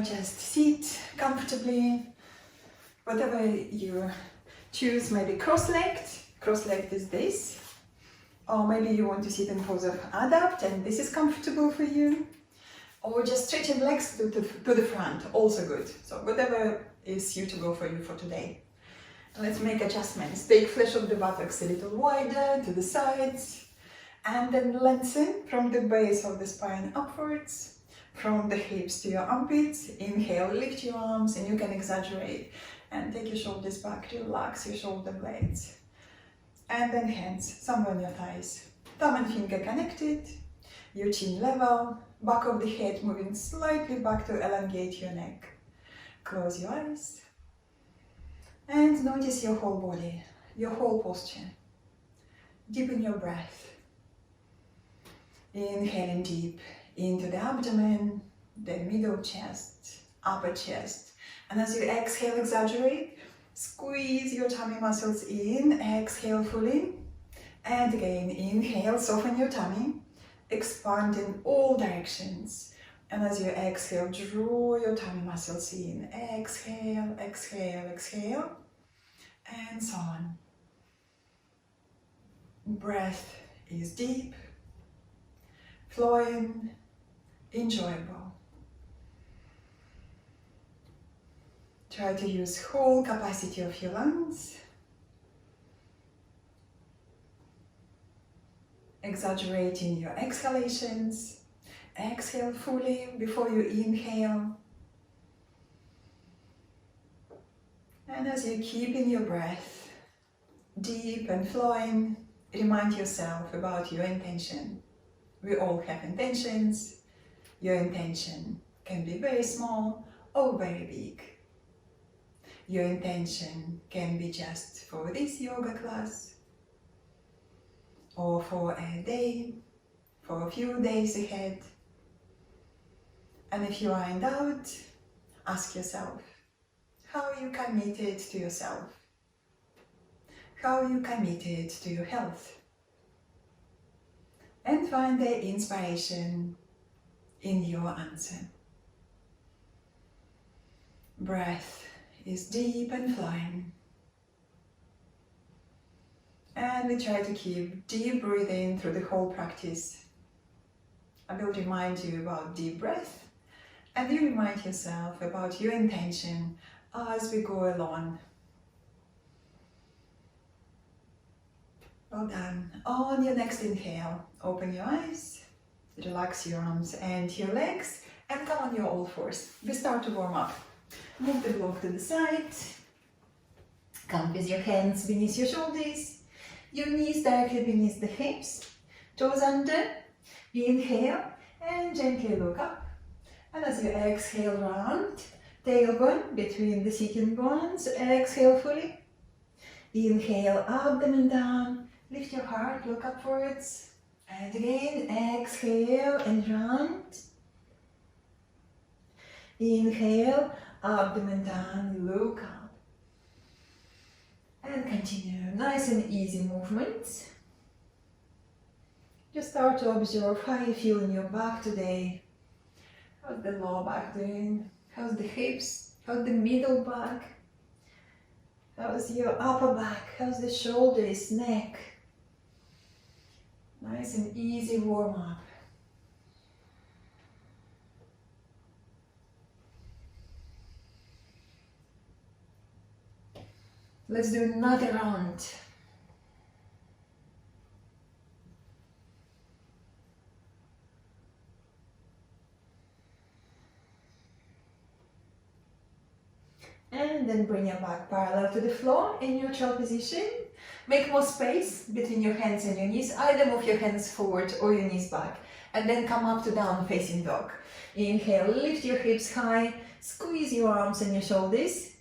just sit comfortably, whatever you choose, maybe cross-legged is this, or maybe you want to sit in pose of adapt and this is comfortable for you, or just stretching legs to the front, also good. So whatever is suitable for you for today. Let's make adjustments. Take flesh of the buttocks a little wider to the sides, and then lengthen from the base of the spine upwards, from the hips to your armpits. Inhale, lift your arms, and you can exaggerate and take your shoulders back, relax your shoulder blades. And then hands somewhere on your thighs. Thumb and finger connected, your chin level, back of the head moving slightly back to elongate your neck. Close your eyes and notice your whole body, your whole posture. Deepen your breath. Inhaling deep into the abdomen, the middle chest, upper chest. And as you exhale, exaggerate, squeeze your tummy muscles in, exhale fully. And again, inhale, soften your tummy, expand in all directions. And as you exhale, draw your tummy muscles in. Exhale, exhale, exhale, and so on. Breath is deep, flowing, enjoyable. Try to use whole capacity of your lungs. Exaggerating your exhalations. Exhale fully before you inhale. And as you keep in your breath deep and flowing, remind yourself about your intention. We all have intentions. Your intention can be very small or very big. Your intention can be just for this yoga class, or for a day, for a few days ahead. And if you are in doubt, ask yourself, how are you committed to yourself? How are you committed to your health? And find the inspiration in your answer. Breath is deep and flowing. And we try to keep deep breathing through the whole practice. I will remind you about deep breath, and you remind yourself about your intention as we go along. Well done. On your next inhale, open your eyes, relax your arms and your legs, and come on your all fours. We start to warm up. Move the block to the side. Come with your hands beneath your shoulders, your knees directly beneath the hips, toes under. Inhale and gently look up. And as you exhale, round, tailbone between the sitting bones. Exhale fully. Inhale, abdomen down. Lift your heart, look upwards. And again, exhale and round. Inhale, abdomen down, look up. And continue. Nice and easy movements. Just start to observe how you feel in your back today. How's the lower back doing? How's the hips? How's the middle back? How's your upper back? How's the shoulders, neck? Nice and easy warm up. Let's do another round. And then bring your back parallel to the floor in neutral position. Make more space between your hands and your knees. Either move your hands forward or your knees back. And then come up to down facing dog. Inhale, lift your hips high. Squeeze your arms and your shoulders.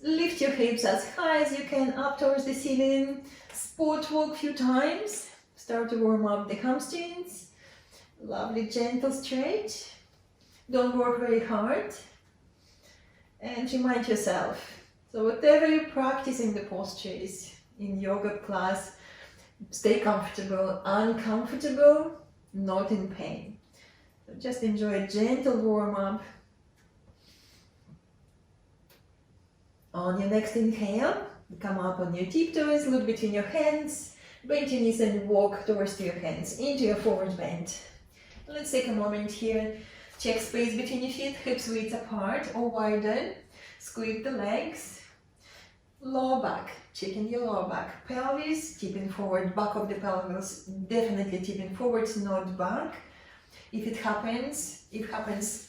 Lift your hips as high as you can up towards the ceiling. Sport walk a few times. Start to warm up the hamstrings. Lovely gentle stretch. Don't work very hard. And remind yourself, so whatever you practice in the postures in yoga class, stay comfortable, uncomfortable, not in pain. So just enjoy a gentle warm up On your next inhale, come up on your tiptoes, look between your hands, bend your knees and walk towards your hands into your forward bend. Let's take a moment here. Check space between your feet, hips width apart or wider. Squeeze the legs. Lower back, checking your lower back. Pelvis, tipping forward, back of the pelvis, definitely tipping forward, not back. If it happens,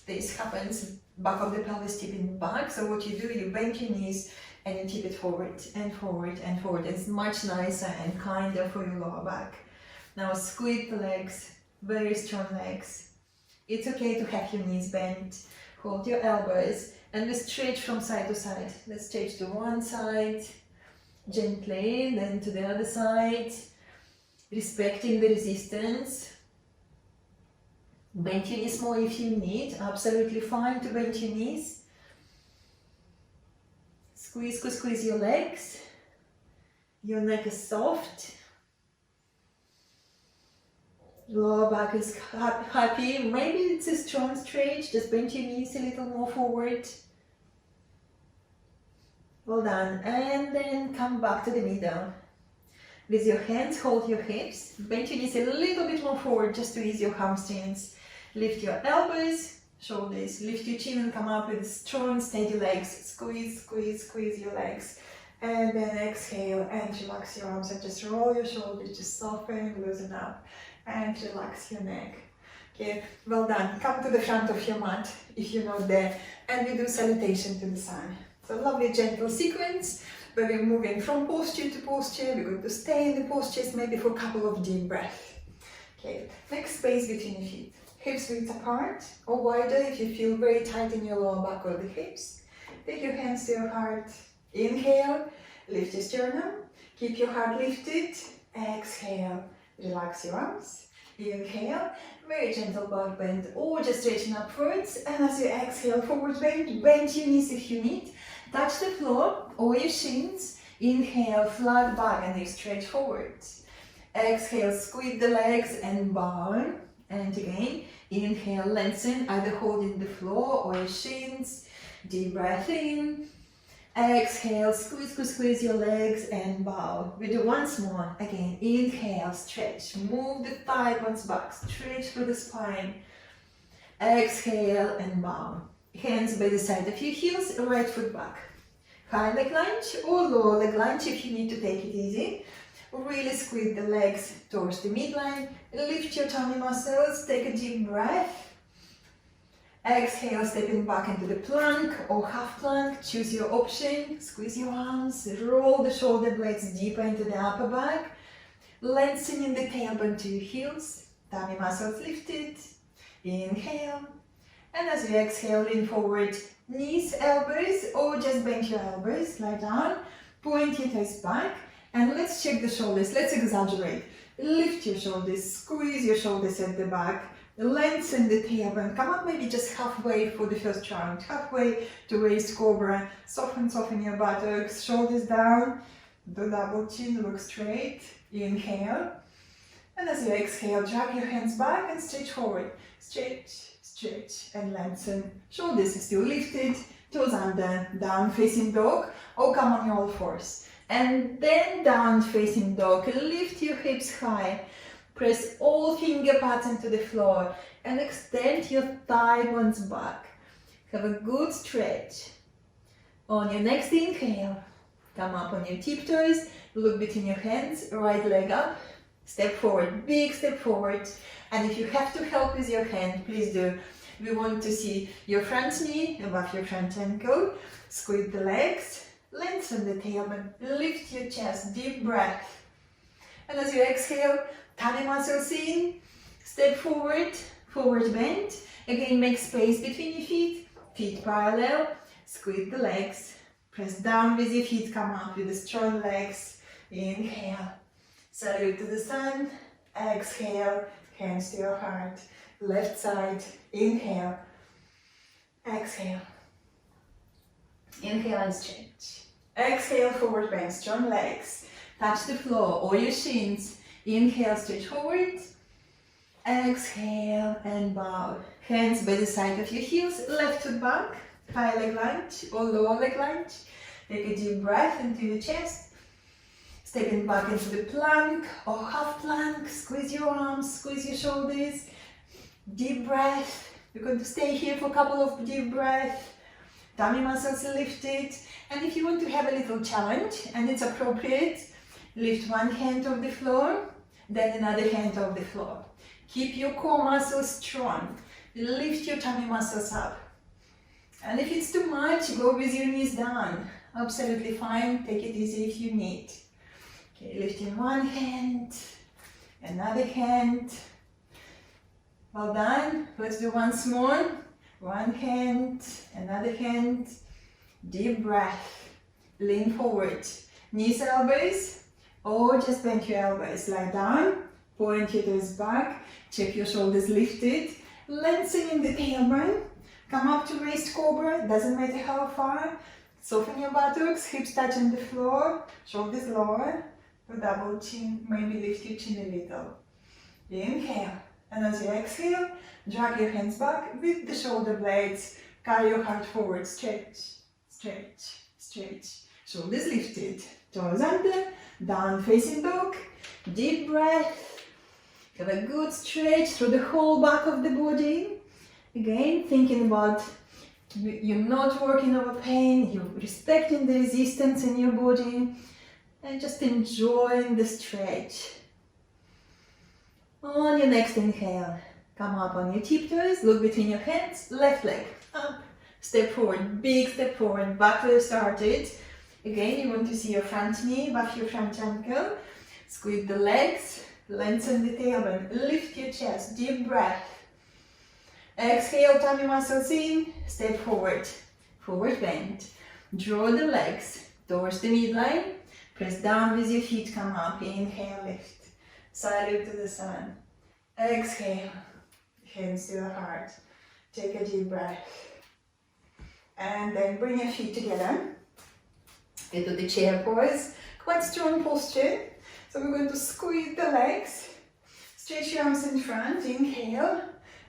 this happens, back of the pelvis tipping back. So what you do, you bend your knees and you tip it forward and forward and forward. It's much nicer and kinder for your lower back. Now squeeze the legs, very strong legs. It's okay to have your knees bent. Hold your elbows and we stretch from side to side. Let's stretch to one side, gently, then to the other side, respecting the resistance. Bend your knees more if you need, absolutely fine to bend your knees. Squeeze, squeeze, squeeze your legs. Your neck is soft. Lower back is happy. Maybe it's a strong stretch. Just bend your knees a little more forward. Well done. And then come back to the middle. With your hands, hold your hips. Bend your knees a little bit more forward just to ease your hamstrings. Lift your elbows, shoulders. Lift your chin and come up with strong, steady legs. Squeeze, squeeze, squeeze your legs. And then exhale and relax your arms and just roll your shoulders. Just soften, loosen up. And relax your neck. Okay, well done. Come to the front of your mat if you're not there, and we do salutation to the sun. So lovely gentle sequence where we're moving from posture to posture. We're going to stay in the postures maybe for a couple of deep breaths. Okay, next space between your feet. Hips width apart or wider if you feel very tight in your lower back or the hips. Take your hands to your heart. Inhale, lift your sternum. Keep your heart lifted. Exhale. Relax your arms. Inhale, very gentle back bend or just stretching upwards. And as you exhale, forward bend, bend your knees if you need. Touch the floor or your shins. Inhale, flat back and you stretch forward. Exhale, squeeze the legs and bow. And again, inhale, lengthen, either holding the floor or your shins. Deep breath in. Exhale, squeeze, squeeze, squeeze your legs and bow. We do once more. Again, inhale, stretch. Move the thigh bones back. Stretch through the spine. Exhale and bow. Hands by the side of your heels, right foot back. High leg lunge or low leg lunge if you need to take it easy. Really squeeze the legs towards the midline. Lift your tummy muscles. Take a deep breath. Exhale, stepping back into the plank or half plank. Choose your option. Squeeze your arms. Roll the shoulder blades deeper into the upper back. Lengthening the tailbone to your heels. Tummy muscles lifted. Inhale. And as you exhale, lean forward. Knees, elbows, or just bend your elbows. Lie down. Point your toes back. And let's check the shoulders. Let's exaggerate. Lift your shoulders. Squeeze your shoulders at the back. Lengthen the tailbone. Come up maybe just halfway for the first round. Halfway to raise cobra. Soften your buttocks. Shoulders down. Do double chin. Look straight. Inhale. And as you exhale, drag your hands back and stretch forward. Stretch, stretch, and lengthen. Shoulders still lifted. Toes under. Down facing dog. Or come on your all fours. And then down facing dog. Lift your hips high. Press all finger pads into the floor and extend your thigh bones back. Have a good stretch. On your next inhale, come up on your tiptoes, look between your hands, right leg up, step forward, big step forward. And if you have to help with your hand, please do. We want to see your front knee above your front ankle. Squeeze the legs, lengthen the tailbone, lift your chest, deep breath. And as you exhale, tummy muscles in, step forward, forward bend. Again, make space between your feet, feet parallel, squeeze the legs, press down with your feet, come up with the strong legs. Inhale, salute to the sun, exhale, hands to your heart, left side, inhale, exhale, inhale and stretch. Exhale, forward bend, strong legs, touch the floor or your shins. Inhale, stretch forward. Exhale and bow. Hands by the side of your heels, left foot back, high leg lunge or lower leg lunge. Take a deep breath into your chest. Stepping back into the plank or half plank. Squeeze your arms, squeeze your shoulders. Deep breath. You're going to stay here for a couple of deep breaths. Tummy muscles lifted. And if you want to have a little challenge and it's appropriate, lift one hand off the floor, then another hand off the floor. Keep your core muscles strong. Lift your tummy muscles up. And if it's too much, go with your knees down. Absolutely fine. Take it easy if you need. Okay, lifting one hand, another hand. Well done. Let's do once more. One hand, another hand. Deep breath. Lean forward. Knees, elbows, or just bend your elbows. Lie down. Point your toes back. Check your shoulders lifted. Lengthening the tailbone. Come up to raised cobra. Doesn't matter how far. Soften your buttocks. Hips touching the floor. Shoulders lower. Double chin. Maybe lift your chin a little. Inhale. And as you exhale, drag your hands back with the shoulder blades. Carry your heart forward. Stretch, stretch, stretch. Shoulders lifted. Toes under. Down facing dog. Deep breath. Have a good stretch through the whole back of the body. Again, thinking about you're not working over pain, you're respecting the resistance in your body, and just enjoying the stretch. On your next inhale, come up on your tiptoes, look between your hands, left leg up, step forward, big step forward, back where you started. Again, you want to see your front knee above your front ankle, squeeze the legs, lengthen the tailbone, lift your chest, deep breath. Exhale, tummy muscles in, step forward, forward bend. Draw the legs towards the midline, press down with your feet, come up, inhale, lift. Salute to the sun. Exhale, hands to the heart. Take a deep breath. And then bring your feet together. Get to the chair pose, quite strong posture. So we're going to squeeze the legs, stretch your arms in front, inhale,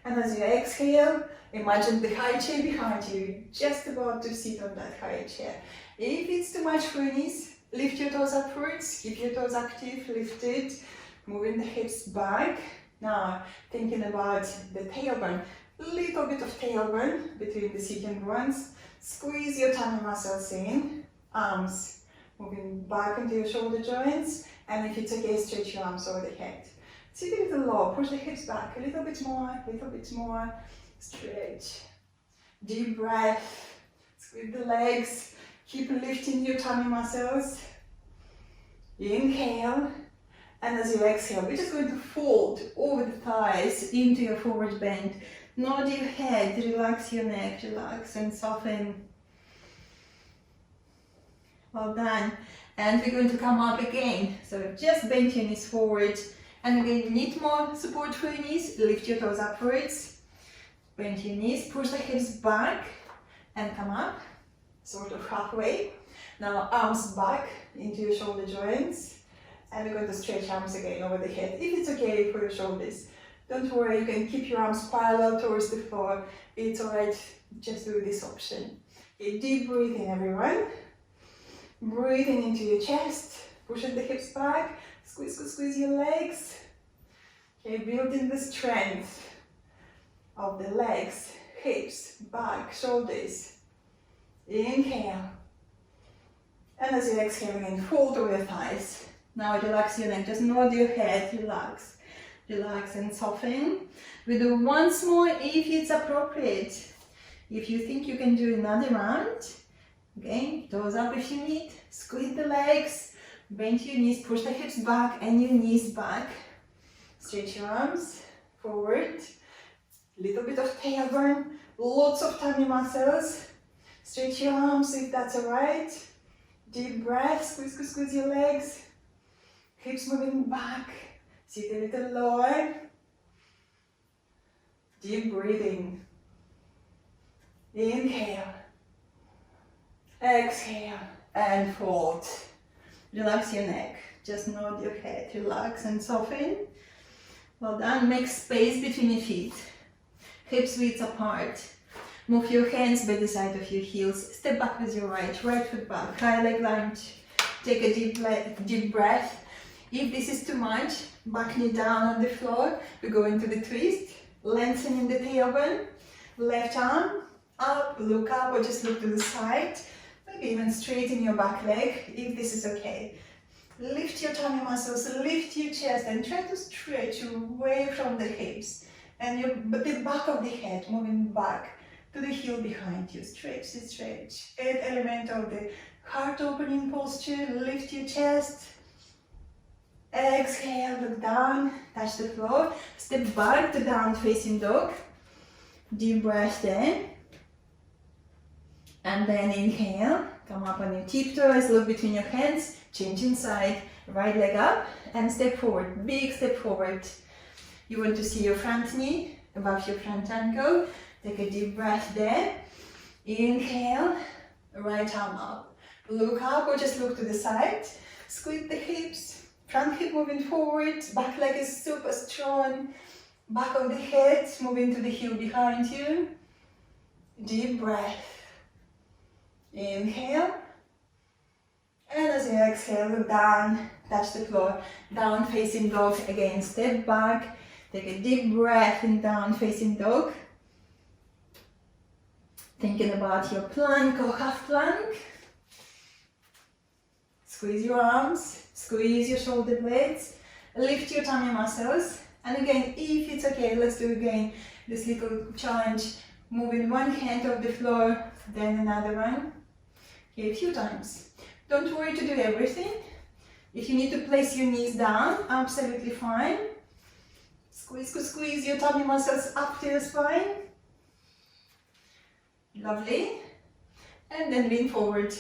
and as you exhale, imagine the high chair behind you, just about to sit on that high chair. If it's too much for your knees, lift your toes upwards, keep your toes active, lifted, moving the hips back. Now, thinking about the tailbone, little bit of tailbone between the sitting bones, squeeze your tummy muscles in, arms moving back into your shoulder joints. And if it's okay, stretch your arms over the head. Sit a little low, push the hips back a little bit more, stretch. Deep breath, squeeze the legs, keep lifting your tummy muscles. Inhale, and as you exhale, we're just going to fold over the thighs into your forward bend. Nod your head, relax your neck, relax and soften. Well done. And we're going to come up again. So just bend your knees forward. And again, you need more support for your knees. Lift your toes upwards. Bend your knees, push the hips back and come up. Sort of halfway. Now arms back into your shoulder joints. And we're going to stretch arms again over the head. If it's okay for your shoulders, don't worry, you can keep your arms parallel towards the floor. It's alright, just do this option. Okay, deep breathing, everyone. Breathing into your chest, pushing the hips back, squeeze your legs. Okay, building the strength of the legs, hips, back, shoulders. Inhale. And as you exhale again, fold over your thighs. Now relax your neck, just nod your head, relax. Relax and soften. We do once more if it's appropriate. If you think you can do another round, again, toes up if you need, squeeze the legs, bend your knees, push the hips back and your knees back. Stretch your arms forward, little bit of tailbone, lots of tummy muscles. Stretch your arms if that's alright. Deep breath, squeeze your legs, hips moving back, sit a little lower. Deep breathing. Inhale. Exhale and fold. Relax your neck. Just nod your head. Relax and soften. Well done. Make space between your feet. Hips width apart. Move your hands by the side of your heels. Step back with your right foot back. High leg lunge. Take a deep breath. If this is too much, back knee down on the floor. We go into the twist. Lengthening the tailbone. Left arm up, look up, or just look to the side. Maybe even straighten your back leg if this is okay. Lift your tummy muscles, lift your chest, and try to stretch away from the hips. And the back of the head moving back to the heel behind you. Stretch, stretch. Add element of the heart opening posture. Lift your chest. Exhale, look down, touch the floor. Step back to down facing dog. Deep breath in. And then inhale. Come up on your tiptoes, look between your hands. Change inside. Right leg up and step forward. Big step forward. You want to see your front knee above your front ankle. Take a deep breath there. Inhale. Right arm up. Look up or just look to the side. Squeeze the hips. Front hip moving forward, back leg is super strong. Back of the head moving to the heel behind you. Deep breath. Inhale. And as you exhale, look down, touch the floor. Down facing dog again, step back. Take a deep breath in down facing dog. Thinking about your plank or half plank. Squeeze your arms. Squeeze your shoulder blades, lift your tummy muscles, and again, if it's okay, let's do again this little challenge, moving one hand off the floor, then another one, okay, a few times. Don't worry to do everything. If you need to place your knees down, absolutely fine. Squeeze your tummy muscles up to your spine. Lovely. And then lean forward.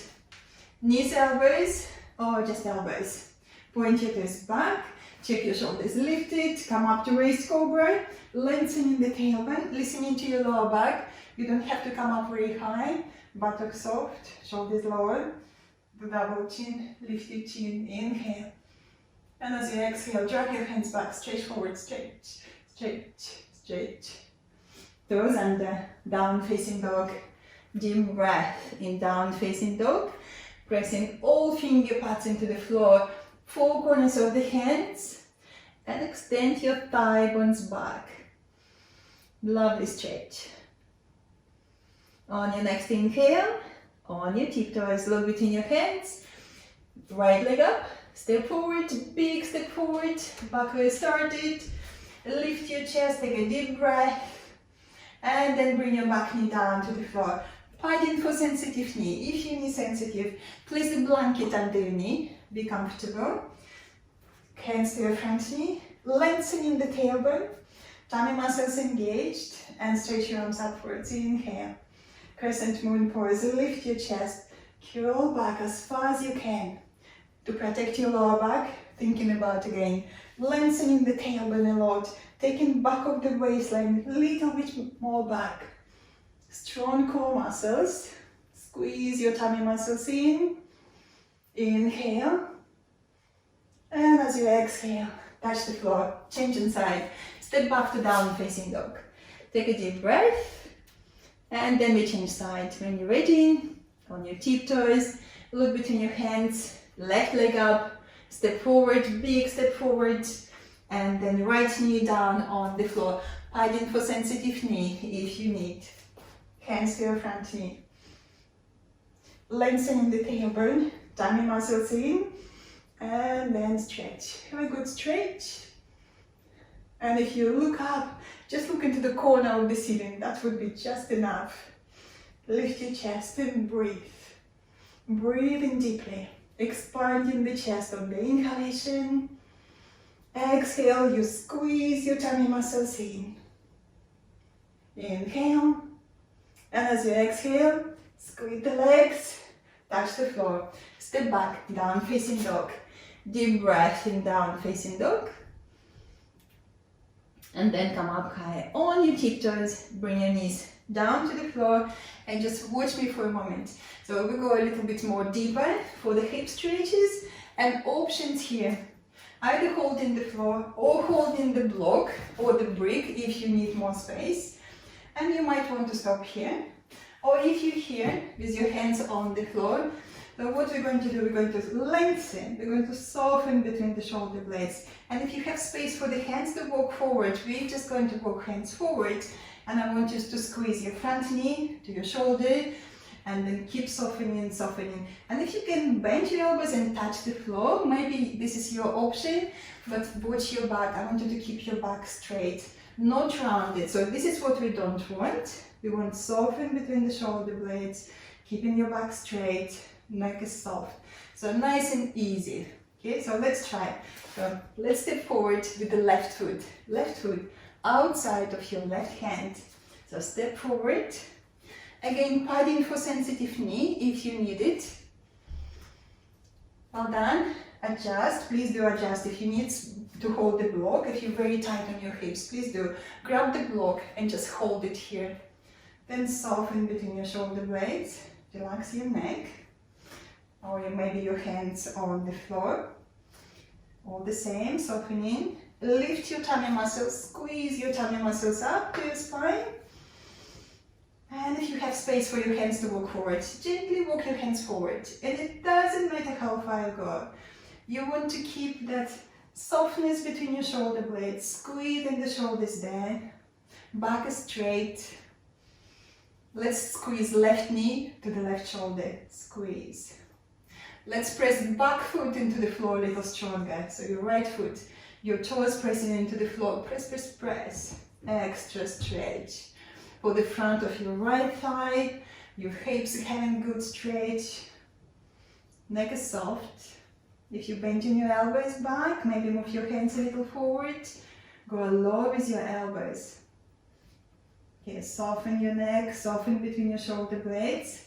Knees, elbows, or just elbows. Point your toes back, check your shoulders lifted, come up to raised cobra, lengthening the tailbone, listening to your lower back. You don't have to come up very high, buttocks soft, shoulders lower, the double chin, lift your chin, inhale. And as you exhale, drag your hands back, stretch forward, stretch, stretch, stretch. Toes under, down facing dog, deep breath in down facing dog, pressing all finger pads into the floor, four corners of the hands, and extend your thigh bones back. Lovely stretch. On your next inhale, on your tiptoes, look between your hands, right leg up, step forward, big step forward, back where you started, lift your chest, take a deep breath, and then bring your back knee down to the floor. Pardon for sensitive knee. If your knee sensitive, place the blanket under your knee. Be comfortable. Hands to your front knee. Lengthening the tailbone. Tummy muscles engaged. And stretch your arms upwards. Inhale. Crescent moon pose. Lift your chest. Curl back as far as you can. To protect your lower back, thinking about again. Lengthening the tailbone a lot. Taking back of the waistline. Little bit more back. Strong core muscles. Squeeze your tummy muscles in. Inhale. And as you exhale, touch the floor. Change inside. Step back to down facing dog. Take a deep breath. And then we change side. When you're ready, on your tiptoes, look between your hands. Left leg up. Step forward. Big step forward. And then right knee down on the floor. Pardon for sensitive knee if you need. Hands to your front knee. Lengthening the tailbone, tummy muscles in, and then stretch. Have a good stretch. And if you look up, just look into the corner of the ceiling. That would be just enough. Lift your chest and breathe. Breathing deeply, expanding the chest on the inhalation. Exhale, you squeeze your tummy muscles in. Inhale. And as you exhale, squeeze the legs, touch the floor. Step back, down facing dog. Deep breath in down facing dog. And then come up high on your tiptoes. Bring your knees down to the floor and just watch me for a moment. So we go a little bit more deeper for the hip stretches and options here. Either holding the floor or holding the block or the brick if you need more space. And you might want to stop here Or if you're here with your hands on the floor, so what we're going to do, we're going to lengthen, we're going to soften between the shoulder blades. And if you have space for the hands to walk forward, we're just going to walk hands forward. And I want you to squeeze your front knee to your shoulder and then keep softening, softening. And if you can bend your elbows and touch the floor, maybe this is your option, but watch your back. I want you to keep your back straight, not rounded. So this is what we don't want. We want soften between the shoulder blades, keeping your back straight, neck is soft. So nice and easy. Okay, so let's try. So let's step forward with the left foot outside of your left hand. So step forward. Again, padding for sensitive knee if you need it. Well done. Adjust. Please do adjust. If you need to hold the block, if you're very tight on your hips, please do. Grab the block and just hold it here. Then soften between your shoulder blades. Relax your neck. Or maybe your hands on the floor. All the same, softening. Lift your tummy muscles, squeeze your tummy muscles up to your spine. And if you have space for your hands to walk forward, gently walk your hands forward. And it doesn't matter how far you go. You want to keep that softness between your shoulder blades, squeezing the shoulders down, back is straight. Let's squeeze left knee to the left shoulder, squeeze. Let's press back foot into the floor a little stronger. So your right foot, your toes pressing into the floor. Press, press, press. Extra stretch. For the front of your right thigh, your hips having good stretch. Neck is soft. If you're bending your elbows back, maybe move your hands a little forward. Go low with your elbows. Okay, soften your neck, soften between your shoulder blades.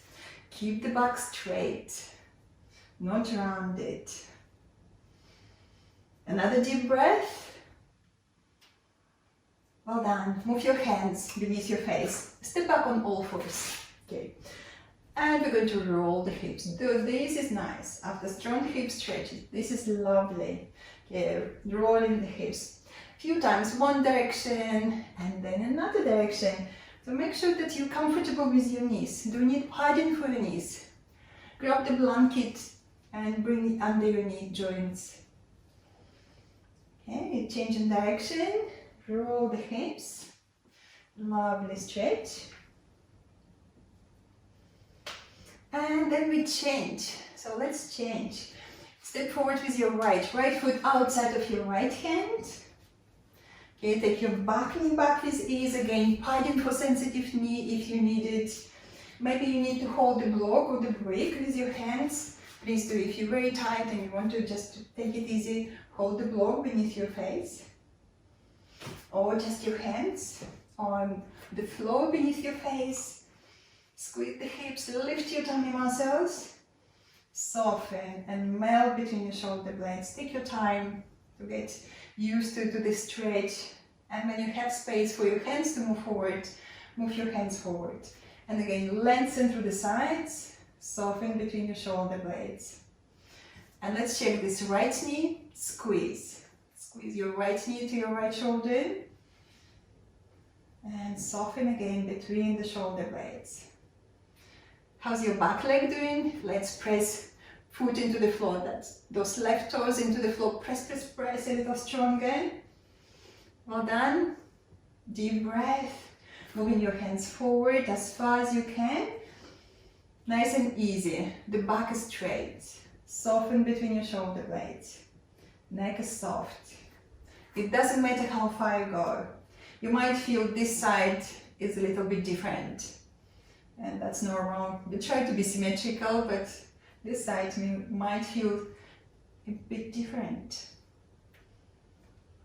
Keep the back straight. Not rounded. Another deep breath. Well done. Move your hands beneath your face. Step up on all fours. Okay. And we're going to roll the hips. This is nice. After strong hip stretches, this is lovely. Okay. Rolling the hips. A few times, one direction and then another direction. So make sure that you're comfortable with your knees. Do you need padding for your knees? Grab the blanket and bring it under your knee joints. Okay, change in direction, roll the hips, lovely stretch. And then we change. So let's change. Step forward with your right foot outside of your right hand. Okay, take your back knee back with ease again, padding for sensitive knee if you need it. Maybe you need to hold the block or the brick with your hands. Please do. If you're very tight and you want to just take it easy, hold the block beneath your face. Or just your hands on the floor beneath your face. Squeeze the hips, lift your tummy muscles. Soften and melt between your shoulder blades. Take your time to get used to this stretch. And when you have space for your hands to move forward, move your hands forward. And again, lengthen through the sides. Soften between your shoulder blades. And let's check this right knee, squeeze. Squeeze your right knee to your right shoulder. And soften again between the shoulder blades. How's your back leg doing? Let's press foot into the floor. That's those left toes into the floor. Press, press, press a little stronger. Well done. Deep breath. Moving your hands forward as far as you can. Nice and easy. The back is straight. Soften between your shoulder blades. Neck is soft. It doesn't matter how far you go. You might feel this side is a little bit different. And that's normal. We try to be symmetrical, but this side might feel a bit different.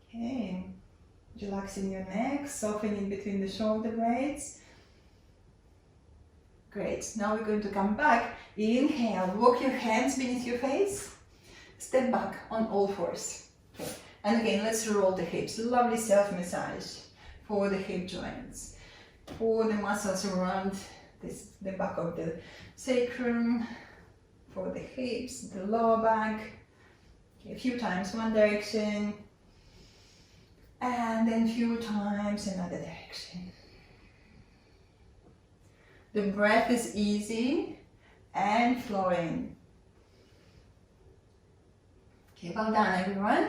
Okay. Relaxing your neck, softening between the shoulder blades. Great. Now we're going to come back. Inhale, walk your hands beneath your face. Step back on all fours. Okay. And again, let's roll the hips. Lovely self-massage for the hip joints. For the muscles around the back of the sacrum. For the hips, the lower back. Okay, a few times one direction. And then a few times another direction. The breath is easy and flowing. Okay, well done everyone.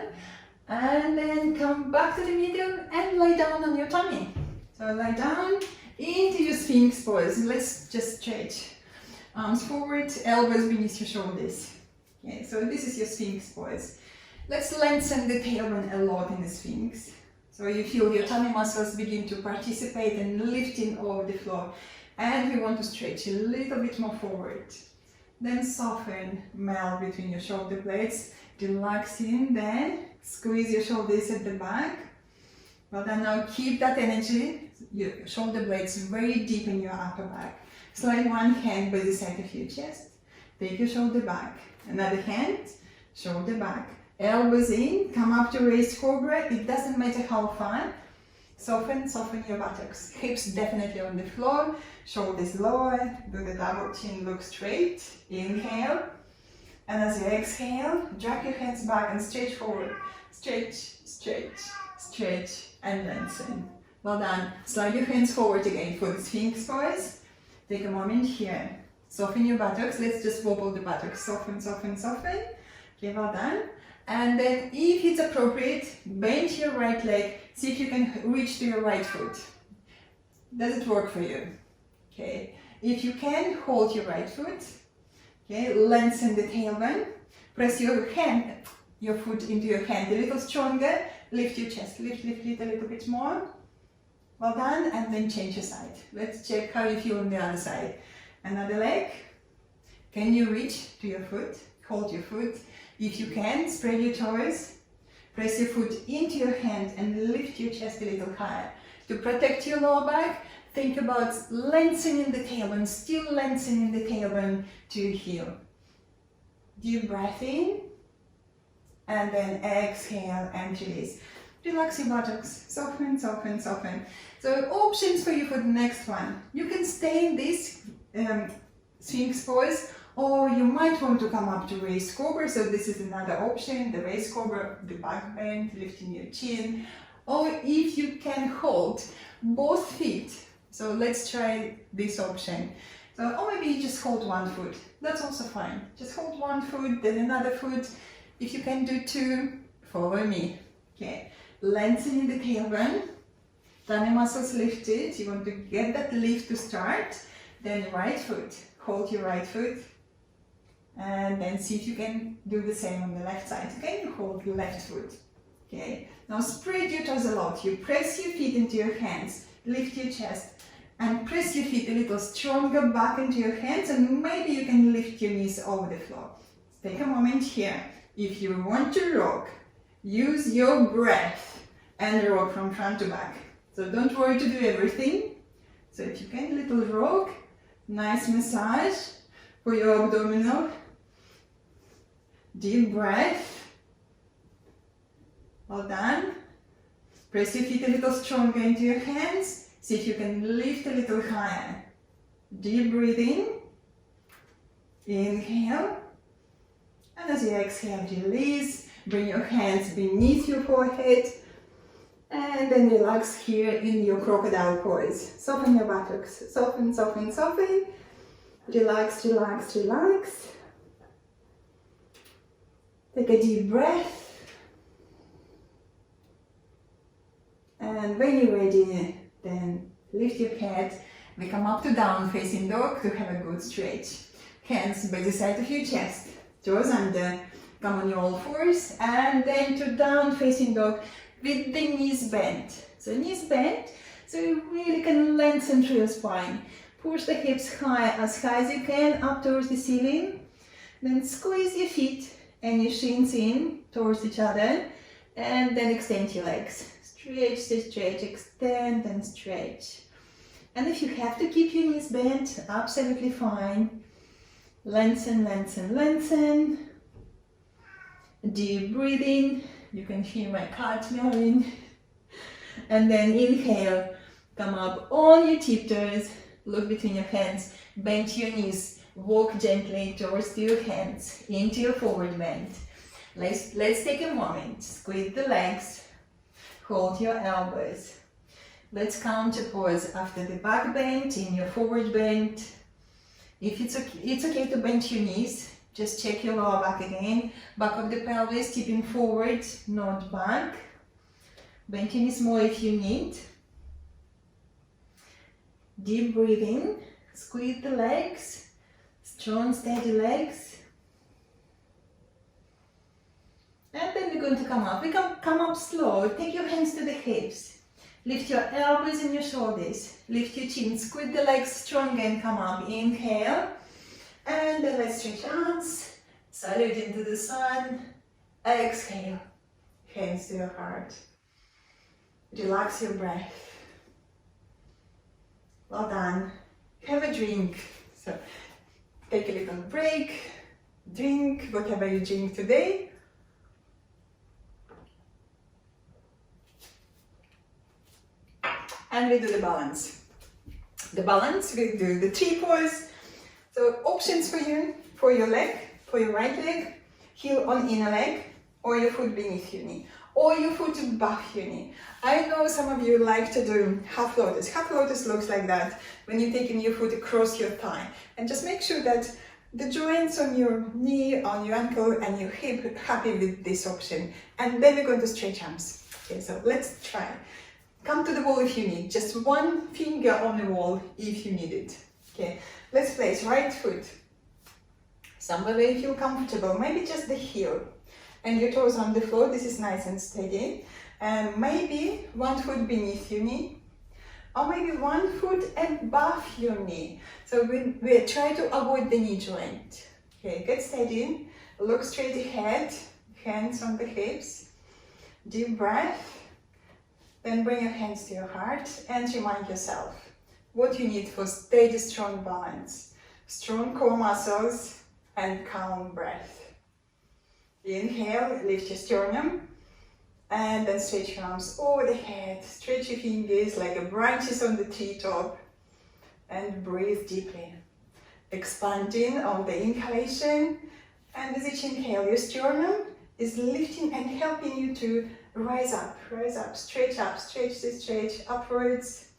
And then come back to the middle and lay down on your tummy. So lie down into your Sphinx pose. Let's just stretch. Arms forward, elbows beneath your shoulders. Okay, so this is your Sphinx pose. Let's lengthen the tailbone a lot in the Sphinx. So you feel your tummy muscles begin to participate and lifting over the floor. And we want to stretch a little bit more forward. Then soften, melt between your shoulder blades. Relaxing, then squeeze your shoulders at the back. Well then now keep that energy, your shoulder blades very deep in your upper back. Slide one hand by the side of your chest. Take your shoulder back. Another hand, shoulder back. Elbows in, come up to raised cobra. It doesn't matter how far. Soften your buttocks. Hips definitely on the floor. Shoulders lower. Do the double chin, look straight. Inhale. And as you exhale, drag your hands back and stretch forward. Stretch, stretch, stretch, and lengthen. Well done. Slide your hands forward again for the Sphinx pose. Take a moment here. Soften your buttocks. Let's just wobble the buttocks. Soften, soften, soften. Okay, well done. And then if it's appropriate, bend your right leg. See if you can reach to your right foot. Does it work for you? Okay. If you can, hold your right foot. Okay, lengthen the tailbone. Press your foot into your hand a little stronger. Lift your chest. Lift, lift, lift a little bit more. Well done. And then change your side. Let's check how you feel on the other side. Another leg. Can you reach to your foot? Hold your foot. If you can, spread your toes. Press your foot into your hand and lift your chest a little higher. To protect your lower back, think about lengthening the tailbone, still lengthening the tailbone to heel. Deep breath in, and then exhale and release. Relax your buttocks, soften, soften, soften. So options for you for the next one. You can stay in this Sphinx pose, or you might want to come up to raised cobra. So this is another option, the raised cobra, the back bend, lifting your chin. Or if you can hold both feet. So let's try this option. So, or maybe you just hold one foot. That's also fine. Just hold one foot, then another foot. If you can do two, follow me. Okay. Lengthening the tailbone. Tummy muscles lifted. You want to get that lift to start. Then right foot. Hold your right foot. And then see if you can do the same on the left side. Okay, you hold the left foot. Okay, now spread your toes a lot. You press your feet into your hands, lift your chest, and press your feet a little stronger back into your hands, and maybe you can lift your knees over the floor. Take a moment here. If you want to rock, use your breath and rock from front to back. So don't worry to do everything. So if you can, little rock, nice massage for your abdominal. Deep breath. Well done. Press your feet a little stronger into your hands. See if you can lift a little higher. Deep breathing. Inhale. And as you exhale, release. Bring your hands beneath your forehead. And then relax here in your crocodile pose. Soften your buttocks. Soften, soften, soften. Relax, relax, relax. Take a deep breath. And when you're ready, then lift your head. We come up to down facing dog to have a good stretch. Hands by the side of your chest. Toes under. Come on your all fours. And then to down facing dog with the knees bent. So knees bent, so you really can lengthen through your spine. Push the hips high as you can, up towards the ceiling. Then squeeze your feet and your shins in towards each other. And then extend your legs. Stretch, stretch, extend and stretch. And if you have to keep your knees bent, absolutely fine. Lengthen, lengthen, lengthen. Deep breathing. You can hear my cat meowing. And then inhale. Come up on your tiptoes. Look between your hands. Bend your knees. Walk gently towards your hands. Into your forward bend. Let's take a moment. Squeeze the legs. Hold your elbows. Let's counter pose after the back bend in your forward bend. If it's okay to bend your knees, just check your lower back again. Back of the pelvis, tipping forward, not back. Bend your knees more if you need. Deep breathing, squeeze the legs, strong steady legs. And then we're going to come up. We can come up slow. Take your hands to the hips. Lift your elbows and your shoulders. Lift your chin. Squeeze the legs strong and come up. Inhale. And then let's stretch arms. Salute into the sun. Exhale. Hands to your heart. Relax your breath. Well done. Have a drink. So take a little break. Drink whatever you drink today. And we do the balance. The balance, we do the tree pose. So options for you, for your leg, for your right leg, heel on inner leg, or your foot beneath your knee, or your foot above your knee. I know some of you like to do half lotus. Half lotus looks like that, when you're taking your foot across your thigh. And just make sure that the joints on your knee, on your ankle, and your hip are happy with this option. And then we're going to stretch arms. Okay, so let's try. Come to the wall if you need, just one finger on the wall if you need it. Okay, let's place right foot somewhere where you feel comfortable, maybe just the heel, and your toes on the floor. This is nice and steady. And maybe one foot beneath your knee, or maybe one foot above your knee. So we try to avoid the knee joint. Okay, get steady, look straight ahead, hands on the hips, deep breath. Then bring your hands to your heart and remind yourself what you need for steady, strong balance. Strong core muscles and calm breath. Inhale, lift your sternum, and then stretch your arms over the head. Stretch your fingers like branches on the treetop, and breathe deeply. Expanding on the inhalation, and as each inhale, your sternum is lifting and helping you to rise up, stretch the stretch upwards.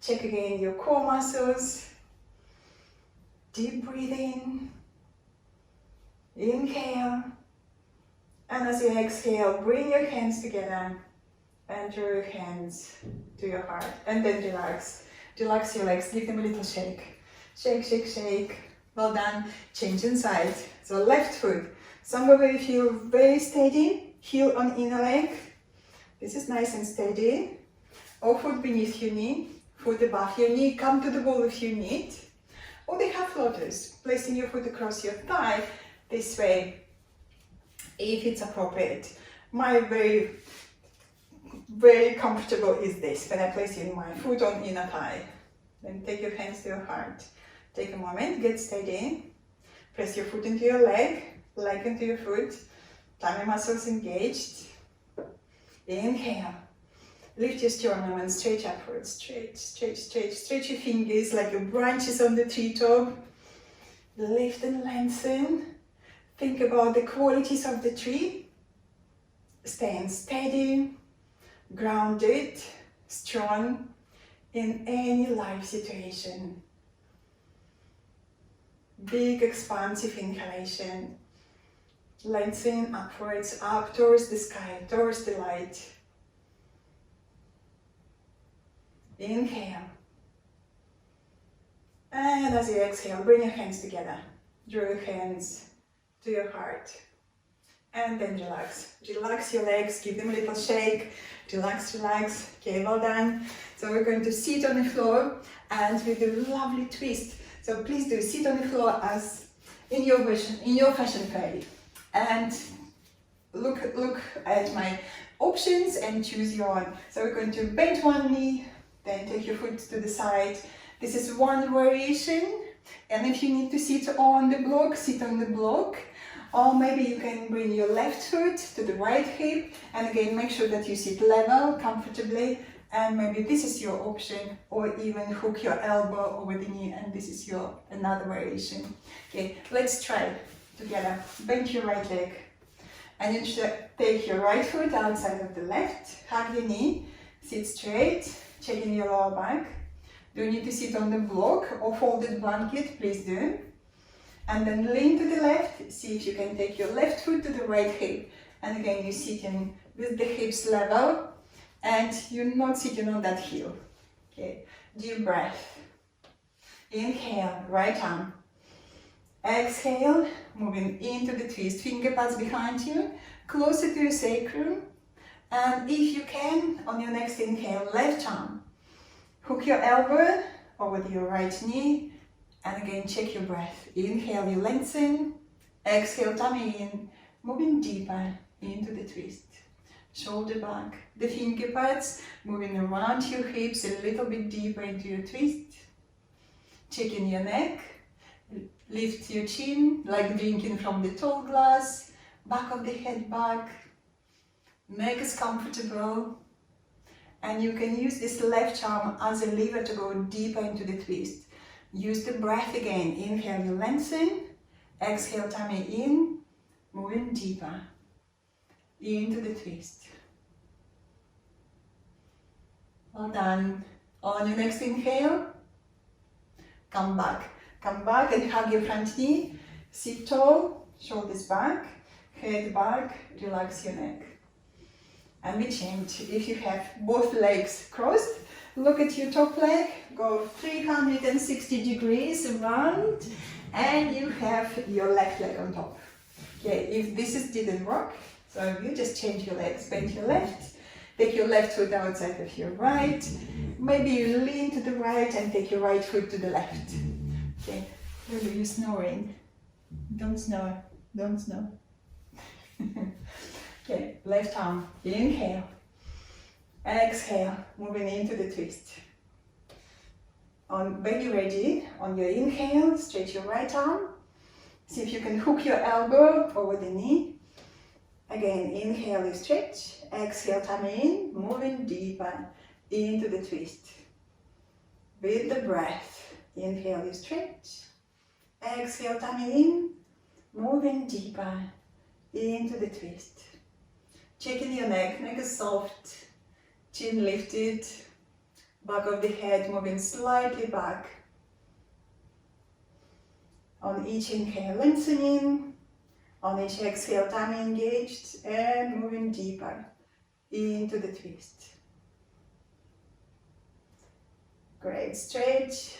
Check again your core muscles. Deep breathing. Inhale. And as you exhale, bring your hands together and draw your hands to your heart. And then relax. Relax your legs, give them a little shake. Shake, shake, shake. Well done. Change inside. So left foot. Somewhere where you feel very steady. Heel on inner leg. This is nice and steady. Or foot beneath your knee, foot above your knee. Come to the wall if you need. Or the half lotus, placing your foot across your thigh this way, if it's appropriate. My very, very comfortable is this, when I place my foot on inner thigh. Then take your hands to your heart. Take a moment, get steady. Press your foot into your leg into your foot. Tummy muscles engaged. Inhale. Lift your sternum and stretch upwards. Stretch, stretch, stretch. Stretch your fingers like your branches on the treetop. Lift and lengthen. Think about the qualities of the tree. Staying steady, grounded, strong in any life situation. Big expansive inhalation. Lengthen upwards, up towards the sky, towards the light. Inhale. And as you exhale, bring your hands together. Draw your hands to your heart. And then relax. Relax your legs, give them a little shake. Relax, relax. Okay, well done. So we're going to sit on the floor and we do a lovely twist. So please do sit on the floor as in your fashion play. And look at my options and choose your own. So we're going to bend one knee, then take your foot to the side. This is one variation. And if you need to sit on the block, sit on the block. Or maybe you can bring your left foot to the right hip. And again, make sure that you sit level, comfortably. And maybe this is your option, or even hook your elbow over the knee, and this is your another variation. Okay, let's try together. Bend your right leg, and you take your right foot outside of the left, hug your knee, sit straight, checking your lower back. Do you need to sit on the block or folded blanket? Please do. And then lean to the left. See if you can take your left foot to the right hip. And again, you're sitting with the hips level and you're not sitting on that heel. Okay, deep breath. Inhale, right arm. Exhale, moving into the twist. Finger pads behind you, closer to your sacrum. And if you can, on your next inhale, left arm. Hook your elbow over your right knee. And again, check your breath. Inhale, you lengthen. Exhale, tummy in. Moving deeper into the twist. Shoulder back. The finger pads moving around your hips a little bit deeper into your twist. Checking your neck. Lift your chin like drinking from the tall glass. Back of the head back. Neck is comfortable. And you can use this left arm as a lever to go deeper into the twist. Use the breath again. Inhale, you lengthen. Exhale, tummy in. Moving deeper into the twist. Well done. On your next inhale, come back. Come back and hug your front knee. Sit tall, shoulders back, head back, relax your neck. And we change. If you have both legs crossed, look at your top leg, go 360 degrees around, and you have your left leg on top. Okay, if this didn't work, so you just change your legs, bend your left, take your left foot outside of your right, maybe you lean to the right and take your right foot to the left. Okay, really you're snoring. Don't snore, don't snore. Okay, left arm, inhale, exhale, moving into the twist. When you're ready, on your inhale, stretch your right arm. See if you can hook your elbow over the knee. Again, inhale, you stretch. Exhale, tummy in, moving deeper into the twist. With the breath, inhale, you stretch. Exhale, tummy in, moving deeper into the twist. Checking your neck. Neck is soft, chin lifted, back of the head moving slightly back. On each inhale, lengthening. On each exhale, tummy engaged and moving deeper into the twist. Great, stretch.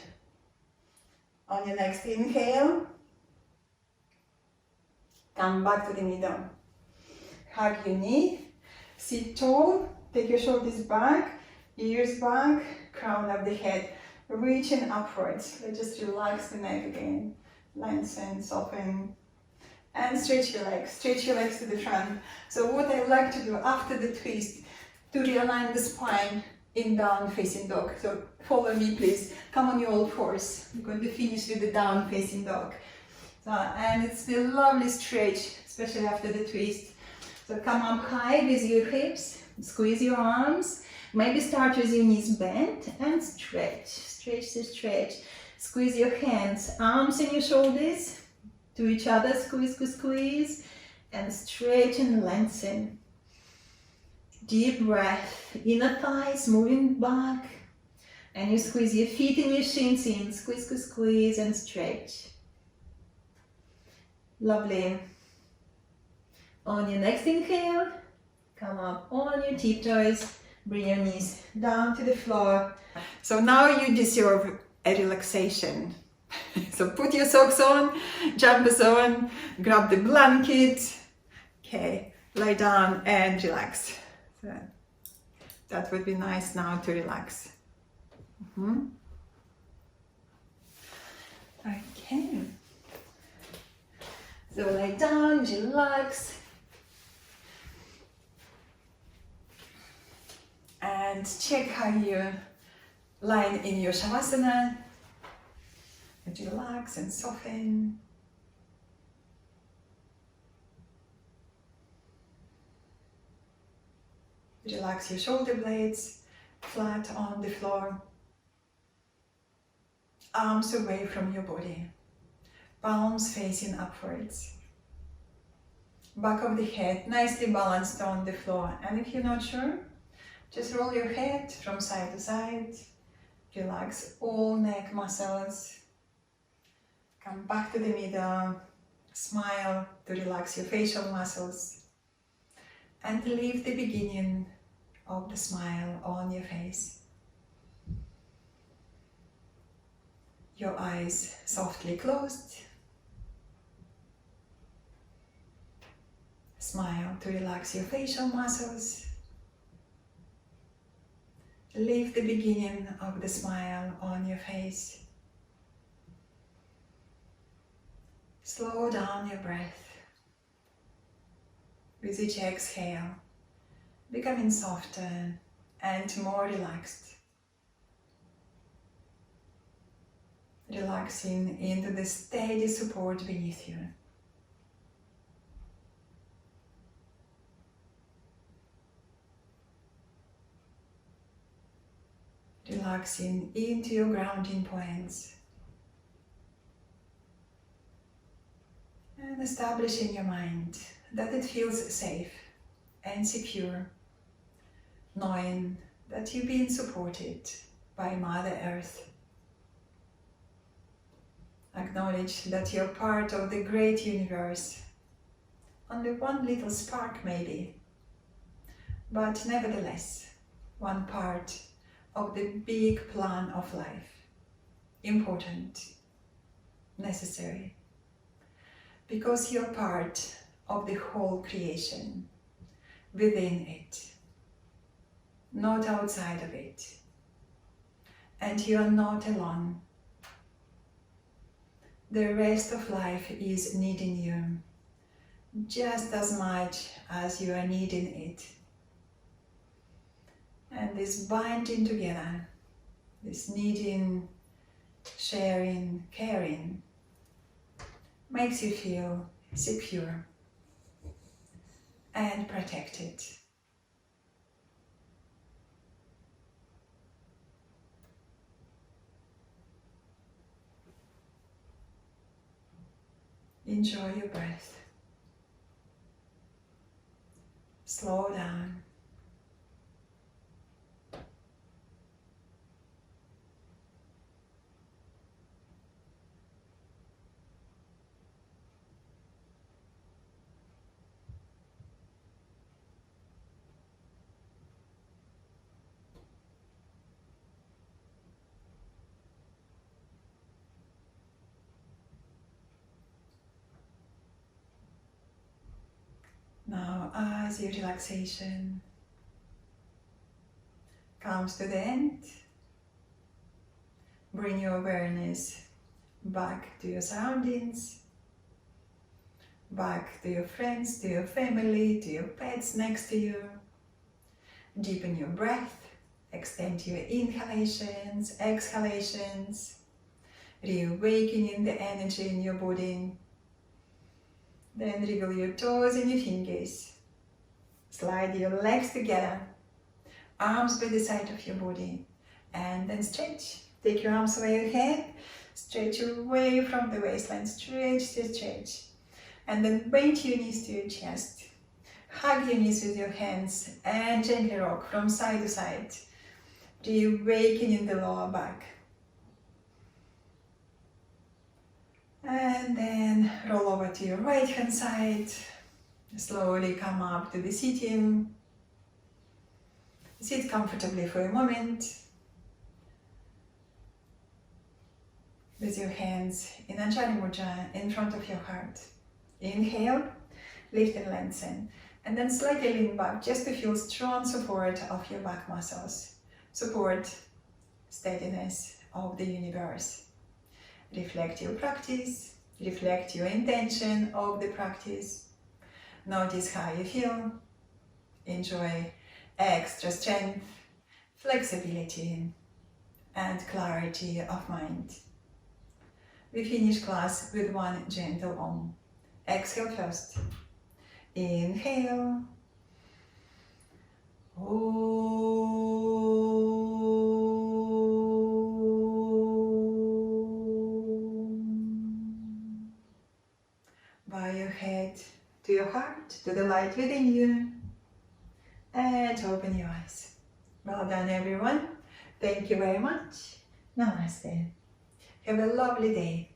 On your next inhale, come back to the middle. Hug your knee, sit tall, take your shoulders back, ears back, crown of the head, reaching upwards. Let's just relax the neck again. Lengthen, soften, and stretch your legs to the front. So what I like to do after the twist, to realign the spine in down facing dog. So follow me please, come on your all fours. We're going to finish with the down facing dog. So, and it's a lovely stretch, especially after the twist. So come up high with your hips, squeeze your arms, maybe start with your knees bent and stretch, stretch. Squeeze your hands, arms and your shoulders to each other, squeeze, and stretch and lengthen. Deep breath, inner thighs moving back, and you squeeze your feet and your shins in, squeeze and stretch. Lovely. On your next inhale, come up on your tiptoes, bring your knees down to the floor. So now you deserve a relaxation. So put your socks on, jumpers on, grab the blanket, okay, lie down and relax. So that would be nice now to relax. Okay. So lie down, relax. And check how you lie in your shavasana. And relax and soften. Relax your shoulder blades flat on the floor. Arms away from your body. Palms facing upwards. Back of the head nicely balanced on the floor. And if you're not sure, Just roll your head from side to side. Relax all neck muscles. Come back to the middle. Smile to relax your facial muscles. And leave the beginning of the smile on your face. Your eyes softly closed. Smile to relax your facial muscles. Leave the beginning of the smile on your face. Slow down your breath. With each exhale, becoming softer and more relaxed. Relaxing into the steady support beneath you. Relaxing into your grounding points. And establishing your mind that it feels safe and secure, knowing that you're being supported by Mother Earth. Acknowledge that you're part of the great universe, only one little spark maybe, but nevertheless, one part of the big plan of life, important, necessary, because you're part of the whole creation, within it, not outside of it, and you are not alone. The rest of life is needing you just as much as you are needing it. And this binding together, this needing, sharing, caring, makes you feel secure and protected. Enjoy your breath. Slow down. Now, as your relaxation comes to the end, bring your awareness back to your surroundings, back to your friends, to your family, to your pets next to you. Deepen your breath, extend your inhalations, exhalations, reawakening the energy in your body. Then wriggle your toes and your fingers. Slide your legs together, arms by the side of your body, and then stretch. Take your arms away your head, stretch away from the waistline, stretch, stretch, stretch. And then bend your knees to your chest. Hug your knees with your hands and gently rock from side to side, reawakening the lower back. And then roll over to your right hand side. Slowly come up to the sitting. Sit comfortably for a moment. With your hands in Anjali Mudra in front of your heart. Inhale, lift and lengthen. And then slightly lean back just to feel strong support of your back muscles. Support, steadiness of the universe. Reflect your practice, reflect your intention of the practice. Notice how you feel. Enjoy extra strength, flexibility, and clarity of mind. We finish class with one gentle Om. Exhale first. Inhale. Bow your head to your heart, to the light within you, and open your eyes. Well done, everyone. Thank you very much. Namaste. Have a lovely day.